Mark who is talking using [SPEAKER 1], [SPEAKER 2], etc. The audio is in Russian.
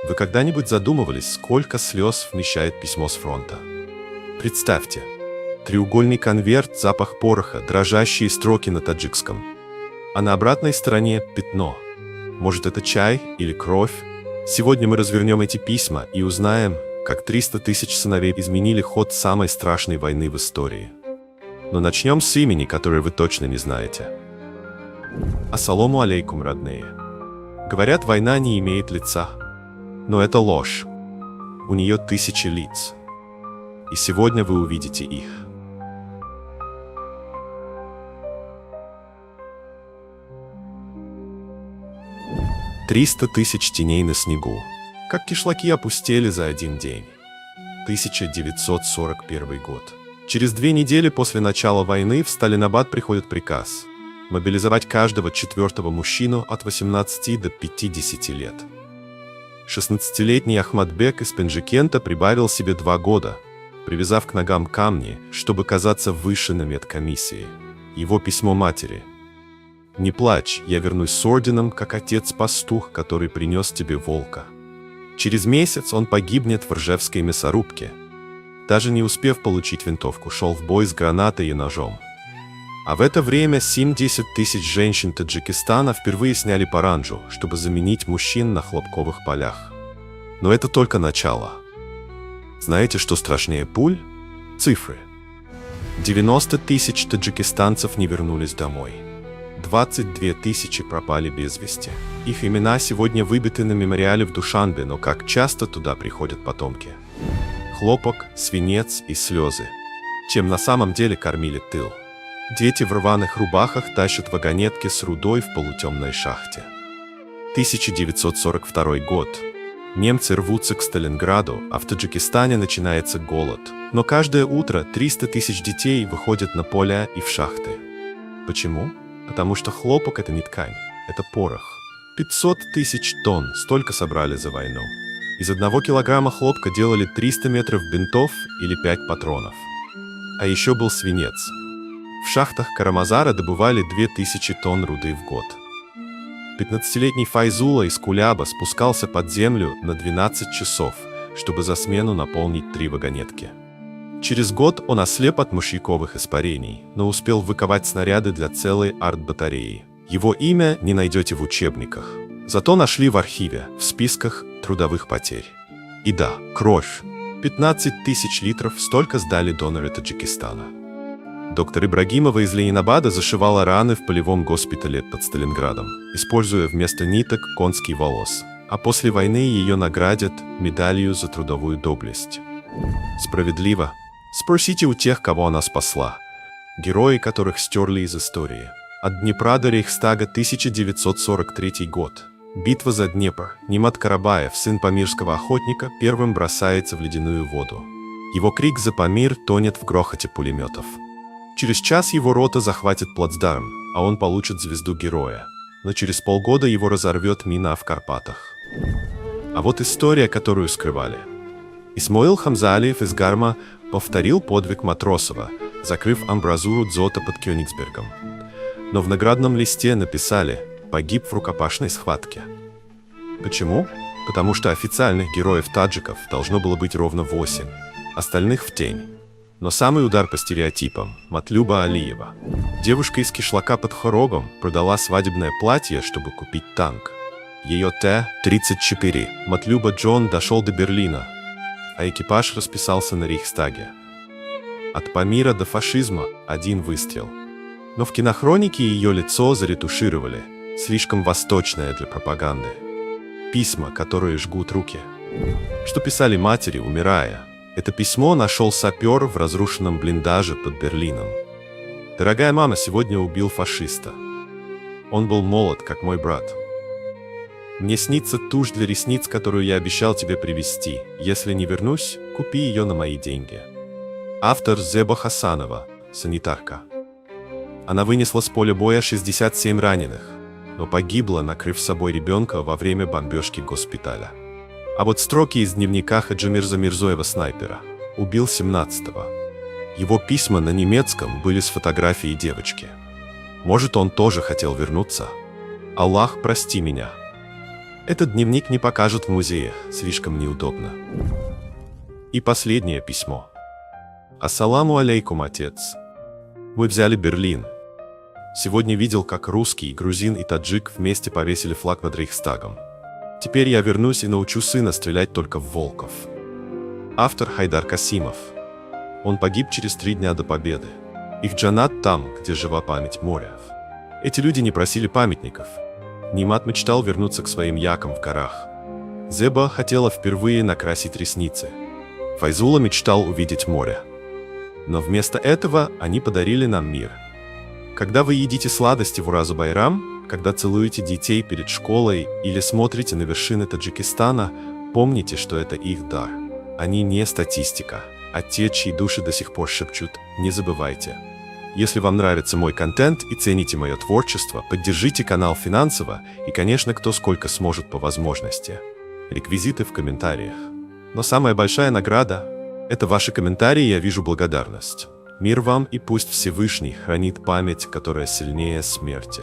[SPEAKER 1] Вы когда-нибудь задумывались, сколько слез вмещает письмо с фронта? Представьте, треугольный конверт, запах пороха, дрожащие строки на таджикском. А на обратной стороне пятно. Может, это чай или кровь? Сегодня мы развернем эти письма и узнаем, как 300 тысяч сыновей изменили ход самой страшной войны в истории. Но начнем с имени, которое вы точно не знаете. Ассаламу алейкум, родные. Говорят, война не имеет лица. Но это ложь. У нее тысячи лиц. И сегодня вы увидите их. «300 тысяч теней на снегу. Как кишлаки опустели за один день». 1941 год. Через 2 недели после начала войны в Сталинабад приходит приказ мобилизовать каждого 4-го мужчину от 18 до 50 лет. 16-летний Ахмадбек из Пенджикента прибавил себе 2 года, привязав к ногам камни, чтобы казаться выше на медкомиссии. Его письмо матери. «Не плачь, я вернусь с орденом, как отец-пастух, который принес тебе волка». Через месяц он погибнет в Ржевской мясорубке. Даже не успев получить винтовку, шел в бой с гранатой и ножом. А в это время 70 тысяч женщин Таджикистана впервые сняли паранджу, чтобы заменить мужчин на хлопковых полях. Но это только начало. Знаете, что страшнее пуль? Цифры. 90 тысяч таджикистанцев не вернулись домой. 22 тысячи пропали без вести. Их имена сегодня выбиты на мемориале в Душанбе, но как часто туда приходят потомки. Хлопок, свинец и слезы. Чем на самом деле кормили тыл. Дети в рваных рубахах тащат вагонетки с рудой в полутемной шахте. 1942 год. Немцы рвутся к Сталинграду, а в Таджикистане начинается голод. Но каждое утро 300 тысяч детей выходят на поля и в шахты. Почему? Потому что хлопок – это не ткань, это порох. 500 тысяч тонн, столько собрали за войну. Из 1 килограмма хлопка делали 300 метров бинтов или 5 патронов. А еще был свинец. В шахтах Карамазара добывали 2000 тонн руды в год. 15-летний Файзула из Куляба спускался под землю на 12 часов, чтобы за смену наполнить 3 вагонетки. Через год он ослеп от мышьяковых испарений, но успел выковать снаряды для целой артбатареи. Его имя не найдете в учебниках. Зато нашли в архиве, в списках трудовых потерь. И да, кровь. 15 тысяч литров, столько сдали доноры Таджикистана. Доктор Ибрагимова из Ленинабада зашивала раны в полевом госпитале под Сталинградом, используя вместо ниток конский волос. А после войны ее наградят медалью за трудовую доблесть. Справедливо? Спросите у тех, кого она спасла. Герои, которых стерли из истории. От Днепра до Рейхстага 1943 год. Битва за Днепр. Нимат Карабаев, сын памирского охотника, первым бросается в ледяную воду. Его крик за Памир тонет в грохоте пулеметов. Через час его рота захватит плацдарм, а он получит звезду героя. Но через полгода его разорвет мина в Карпатах. А вот история, которую скрывали. Исмоил Хамзалиев из Гарма повторил подвиг Матросова, закрыв амбразуру дзота под Кёнигсбергом. Но в наградном листе написали «погиб в рукопашной схватке». Почему? Потому что официальных героев таджиков должно было быть ровно 8, остальных в тень. Но самый удар по стереотипам – Матлюба Алиева. Девушка из кишлака под Хорогом продала свадебное платье, чтобы купить танк. Ее Т-34 Матлюба Джон дошел до Берлина, а экипаж расписался на Рейхстаге. От Памира до фашизма – 1 выстрел. Но в кинохронике ее лицо заретушировали, слишком восточное для пропаганды. Письма, которые жгут руки. Что писали матери, умирая. Это письмо нашел сапер в разрушенном блиндаже под Берлином. «Дорогая мама, сегодня убил фашиста. Он был молод, как мой брат. Мне снится тушь для ресниц, которую я обещал тебе привезти. Если не вернусь, купи ее на мои деньги». Автор Зеба Хасанова, санитарка. Она вынесла с поля боя 67 раненых, но погибла, накрыв собой ребенка во время бомбежки госпиталя. А вот строки из дневника Хаджимирза Мирзоева снайпера. Убил 17-го. Его письма на немецком были с фотографией девочки. Может, он тоже хотел вернуться? Аллах, прости меня. Этот дневник не покажут в музее, слишком неудобно. И последнее письмо. Ассаламу алейкум, отец. Вы взяли Берлин. Сегодня видел, как русский, грузин и таджик вместе повесили флаг над Рейхстагом. Теперь я вернусь и научу сына стрелять только в волков. Автор Хайдар Касимов. Он погиб через 3 дня до победы. Их джанат там, где жива память моря. Эти люди не просили памятников. Нимат мечтал вернуться к своим якам в горах. Зеба хотела впервые накрасить ресницы. Файзула мечтал увидеть море. Но вместо этого они подарили нам мир. Когда вы едите сладости в Уразу-Байрам, когда целуете детей перед школой или смотрите на вершины Таджикистана, помните, что это их дар. Они не статистика, а те, чьи души до сих пор шепчут «не забывайте». Если вам нравится мой контент и цените мое творчество, поддержите канал финансово и, конечно, кто сколько сможет по возможности. Реквизиты в комментариях. Но самая большая награда – это ваши комментарии, я вижу благодарность. Мир вам и пусть Всевышний хранит память, которая сильнее смерти.